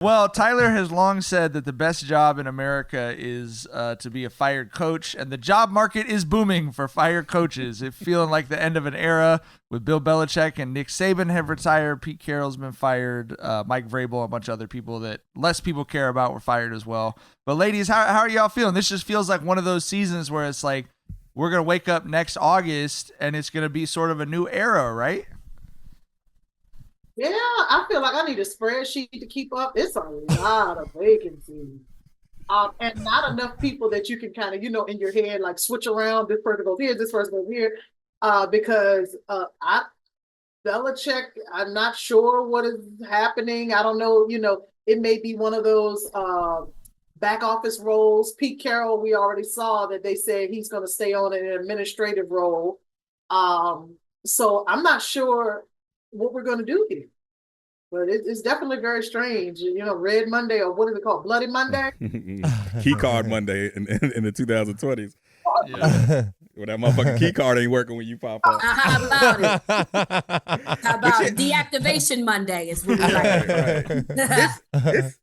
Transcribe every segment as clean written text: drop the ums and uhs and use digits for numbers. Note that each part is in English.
Well, Tyler has long said that the best job in America is to be a fired coach, and the job market is booming for fired coaches. It's feeling like the end of an era with Bill Belichick and Nick Saban have retired. Pete Carroll's been fired. Mike Vrabel, a bunch of other people that less people care about were fired as well. But ladies, how are y'all feeling? This just feels like one of those seasons where it's like we're going to wake up next August and it's going to be sort of a new era, right? Yeah, I feel like I need a spreadsheet to keep up. It's a lot of vacancies. And not enough people that you can kind of, in your head, like switch around. This person goes here, this person goes here. Because Belichick, I'm not sure what is happening. I don't know, it may be one of those back office roles. Pete Carroll, we already saw that they said he's going to stay on in an administrative role. So I'm not sure what we're going to do here. But it's definitely very strange. Red Monday, or what is it called? Bloody Monday? Key card Monday in the 2020s. Yeah. Well, that motherfucking key card ain't working when you pop up. How about it? How about deactivation Monday is what we like. Right.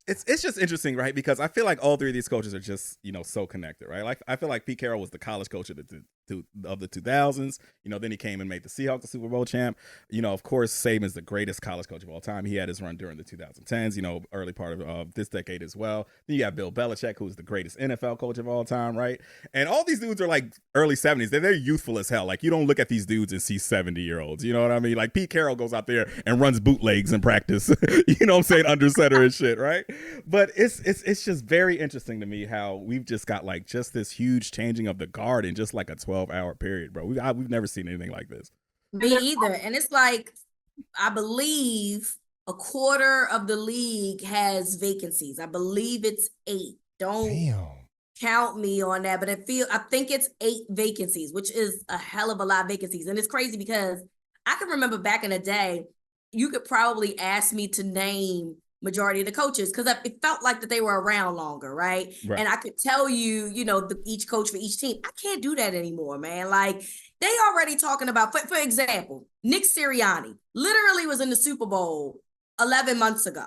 It's just interesting, right? Because I feel like all three of these coaches are just, so connected, right? Like I feel like Pete Carroll was the college coach of the 2000s. Then he came and made the Seahawks the Super Bowl champ. Of course, Saban's the greatest college coach of all time. He had his run during the 2010s, early part of this decade as well. Then you have Bill Belichick, who's the greatest NFL coach of all time, right? And all these dudes are like early 70s. They're youthful as hell. Like, you don't look at these dudes and see 70-year-olds. You know what I mean? Like, Pete Carroll goes out there and runs bootlegs in practice. You know what I'm saying? Under center and shit, right? But it's just very interesting to me how we've just got like just this huge changing of the guard in just like a 12-hour period, bro. We've never seen anything like this. Me either. And it's like, I believe a quarter of the league has vacancies. I believe it's 8. Don't count me on that, but I think it's 8 vacancies, which is a hell of a lot of vacancies. And it's crazy because I can remember back in the day, you could probably ask me to name majority of the coaches because it felt like that they were around longer, right? And I could tell you, each coach for each team. I can't do that anymore, man. Like, they already talking about, for example, Nick Sirianni literally was in the Super Bowl 11 months ago.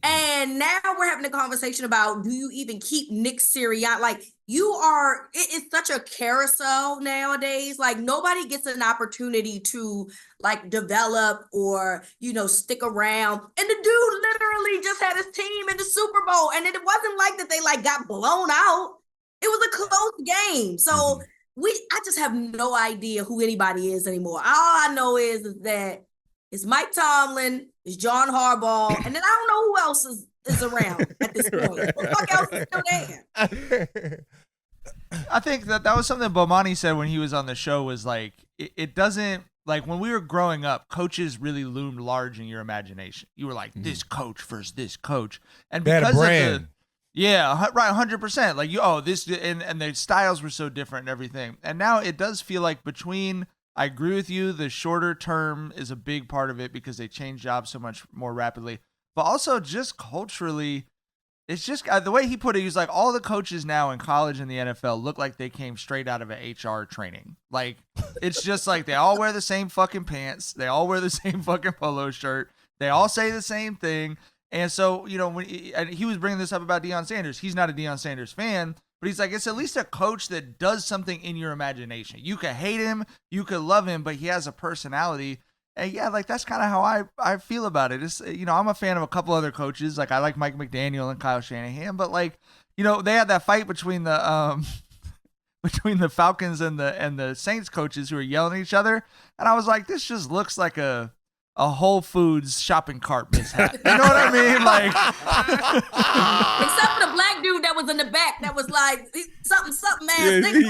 And now we're having a conversation about, do you even keep Nick Sirianni? Like, it's such a carousel nowadays. Like, nobody gets an opportunity to like develop or, stick around. And the dude literally just had his team in the Super Bowl. And it wasn't like that they like got blown out. It was a close game. So I just have no idea who anybody is anymore. All I know is that it's Mike Tomlin, it's John Harbaugh, and then I don't know who else is around at this point. Who the fuck else is still there? I think that was something Bomani said when he was on the show, was like, it doesn't, like when we were growing up, coaches really loomed large in your imagination. You were like, this coach versus this coach. And because of the, right, 100%. Like, this, and the styles were so different and everything. And now it does feel like I agree with you, the shorter term is a big part of it because they change jobs so much more rapidly. But also just culturally, it's just the way he put it, he was like, all the coaches now in college and the NFL look like they came straight out of an HR training. Like, it's just like they all wear the same fucking pants. They all wear the same fucking polo shirt. They all say the same thing. And so, when he was bringing this up about Deion Sanders. He's not a Deion Sanders fan. But he's like, it's at least a coach that does something in your imagination. You could hate him, you could love him, but he has a personality. And yeah, like that's kind of how I feel about it. It's, I'm a fan of a couple other coaches. Like I like Mike McDaniel and Kyle Shanahan, but like, they had that fight between the Falcons and the Saints coaches who were yelling at each other. And I was like, this just looks like a Whole Foods shopping cart mishap. You know what I mean? Like, except for the black dude that was in the back that was like something man. He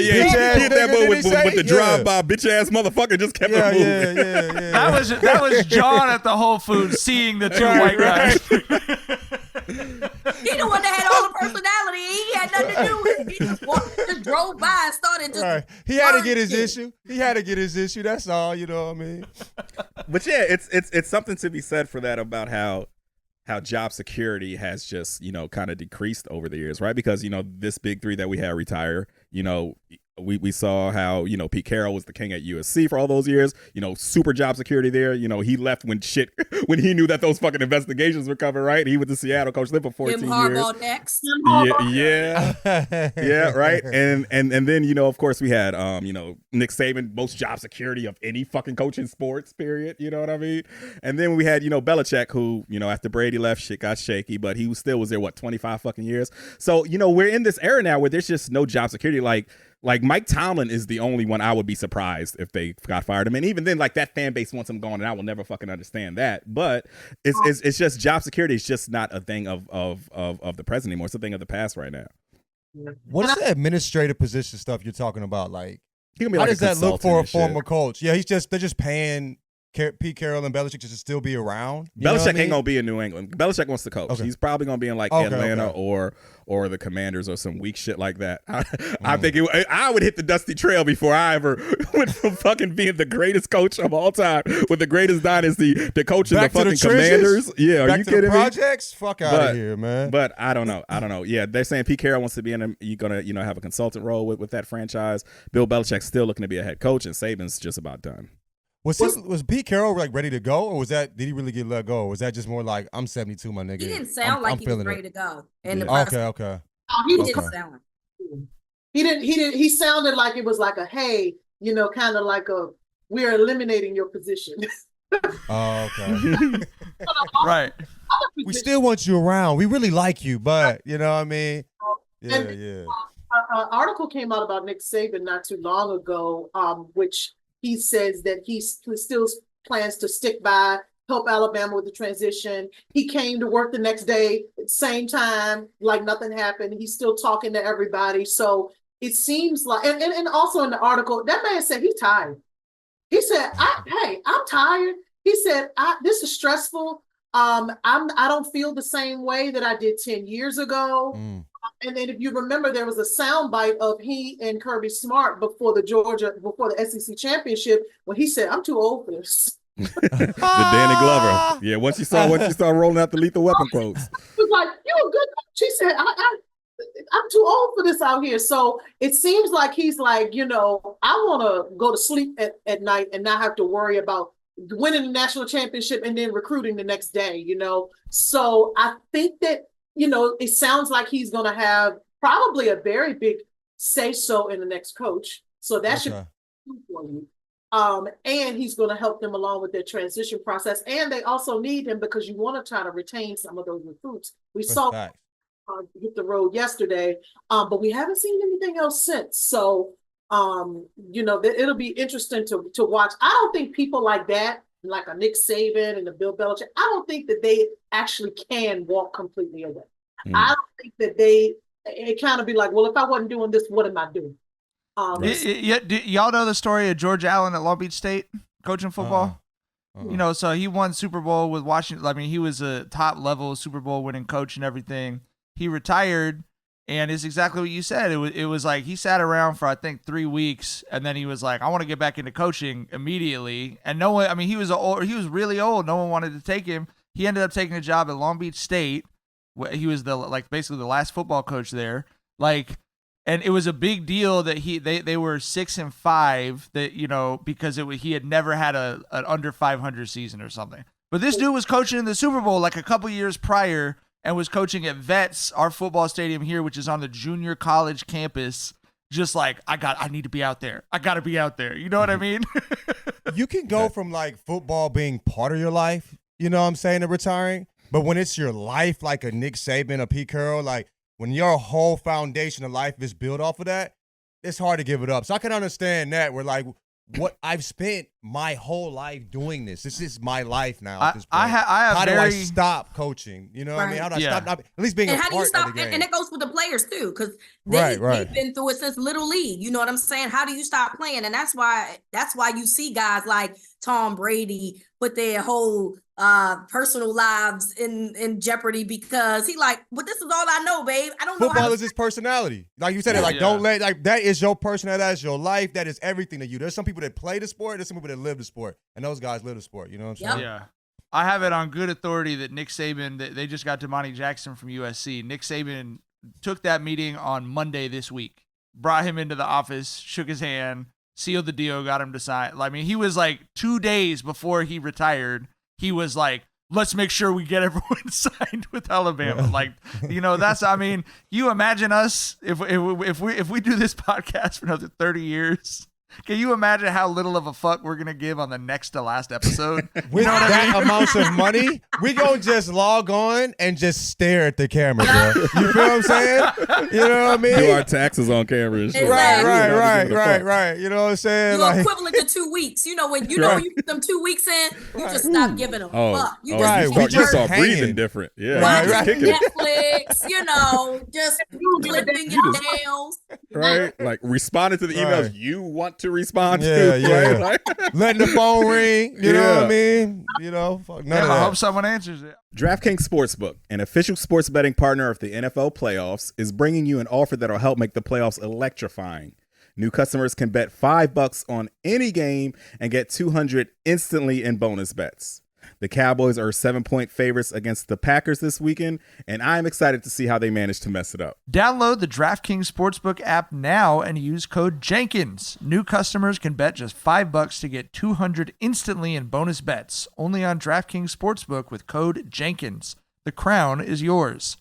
hit that boy with the drive-by bitch ass motherfucker. Just kept it moving. Yeah. That was John at the Whole Foods seeing the two white guys. He the one that had all the personality. He had nothing to do with it. He just drove by and started just. Right. He had to get his issue. That's all. You know what I mean? But yeah, it's something to be said for that about how job security has just kind of decreased over the years, right? Because this big three that we had retire, We saw how, Pete Carroll was the king at USC for all those years, super job security there. He left when he knew that those fucking investigations were coming, right? He was the Seattle coach there for 14 years. Harbaugh next. Yeah, right. And then, of course, we had, Nick Saban, most job security of any fucking coach in sports, period. You know what I mean? And then we had, Belichick, who, after Brady left, shit got shaky, but he still was there, 25 fucking years? So, we're in this era now where there's just no job security. Like Mike Tomlin is the only one I would be surprised if they got fired him. And even then, like, that fan base wants him gone, and I will never fucking understand that. But it's just job security is just not a thing of the present anymore. It's a thing of the past right now. What's the administrative position stuff you're talking about? Like, how does that look for a former coach? Yeah, they're just paying Pete Carroll and Belichick to still be around. Belichick ain't gonna be in New England. Belichick wants to coach. Okay. He's probably gonna be in Atlanta or the Commanders or some weak shit like that. I think I would hit the dusty trail before I ever went from fucking being the greatest coach of all time with the greatest dynasty to coaching the fucking Commanders. Yeah, are you kidding me? Projects? Fuck out of here, man. But I don't know. Yeah, they're saying Pete Carroll wants to be you're gonna have a consultant role with that franchise. Bill Belichick's still looking to be a head coach, and Saban's just about done. Was Pete Carroll like ready to go, or did he really get let go? Or was that just more like, I'm 72, my nigga? He didn't sound like he was ready to go. Okay. He didn't sound like he didn't. He sounded like it was like a hey, kind of like a we're eliminating your position. Oh, okay. Right. We still want you around. We really like you, but you know what I mean? Yeah. An article came out about Nick Saban not too long ago, which he says that he still plans to stick by, help Alabama with the transition. He came to work the next day at the same time, like nothing happened. He's still talking to everybody. So it seems like, and also in the article, that man said he's tired. He said, I'm tired. He said, this is stressful. I don't feel the same way that I did 10 years ago. And then if you remember, there was a soundbite of he and Kirby Smart before the SEC championship when he said, I'm too old for this. The Danny Glover. Yeah, once you start rolling out the Lethal Weapon quotes. He was like, you a good coach. She said, I'm too old for this out here. So it seems like he's like, I want to go to sleep at night and not have to worry about winning the national championship and then recruiting the next day, So I think that, it sounds like he's going to have probably a very big say-so in the next coach. So that should be good for you. And he's going to help them along with their transition process. And they also need him because you want to try to retain some of those recruits. We saw hit the road yesterday, but we haven't seen anything else since. So, it'll be interesting to watch. I don't think people like that, like a Nick Saban and a Bill Belichick, I don't think that they actually can walk completely away. I don't think that it kind of be like, well, if I wasn't doing this, what am I doing? Y'all know the story of George Allen at Long Beach State coaching football? So he won Super Bowl with Washington. I mean, he was a top level Super Bowl winning coach and everything. He retired, and it's exactly what you said. It was like he sat around for, I think, 3 weeks, and then he was like, I want to get back into coaching immediately. And no one, I mean, he was really old. No one wanted to take him. He ended up taking a job at Long Beach State. He was basically the last football coach there. And it was a big deal that they were 6-5 that, because he had never had an under 500 season or something. But this dude was coaching in the Super Bowl like a couple years prior and was coaching at Vets, our football stadium here, which is on the junior college campus. Just like, I need to be out there. I got to be out there. You know what I mean? You can go from like football being part of your life, you know what I'm saying, to retiring. But when it's your life, like a Nick Saban, a Pete Carrol, like when your whole foundation of life is built off of that, it's hard to give it up. So I can understand that. We're like, what I've spent my whole life doing this. This is my life now at this point. How do I stop coaching? You know what I mean? How do I stop at least being a part of the game? And it goes with the players too, because they've been through it since Little League. You know what I'm saying? How do you stop playing? And that's why you see guys like Tom Brady put their whole personal lives in jeopardy because he like, well, this is all I know, babe. I don't know. Football is his personality. Like you said, don't let, like, that is your personality. That is your life. That is everything to you. There's some people that play the sport. There's some people that live the sport. And those guys live the sport. You know what I'm saying? Yeah. I have it on good authority that Nick Saban, they just got Damani Jackson from USC. Nick Saban took that meeting on Monday this week. brought him into the office, shook his hand, sealed the deal, got him to sign. I mean, he was like 2 days before he retired. He was like, let's make sure we get everyone signed with Alabama. Like, that's, I mean, you imagine us if we do this podcast for another 30 years. Can you imagine how little of a fuck we're going to give on the next to last episode? With that amount of money, we going to just log on and just stare at the camera, bro. You feel what I'm saying? You know what I mean? Do our taxes on camera. Exactly. Right. You know what I'm saying? You're equivalent to 2 weeks. When you put them 2 weeks in, you just stop giving them fuck. You you start breathing different. Yeah. Watching Netflix, just clipping your nails. Right? Like responding to the emails you want to respond to. Yeah. Right? Letting the phone ring. You know what I mean? Fuck none of that. I hope someone answers it. DraftKings Sportsbook, an official sports betting partner of the NFL playoffs, is bringing you an offer that'll help make the playoffs electrifying. New customers can bet $5 on any game and get $200 instantly in bonus bets. The Cowboys are 7-point favorites against the Packers this weekend, and I'm excited to see how they manage to mess it up. Download the DraftKings Sportsbook app now and use code Jenkins. New customers can bet just $5 to get $200 instantly in bonus bets. Only on DraftKings Sportsbook with code Jenkins. The crown is yours.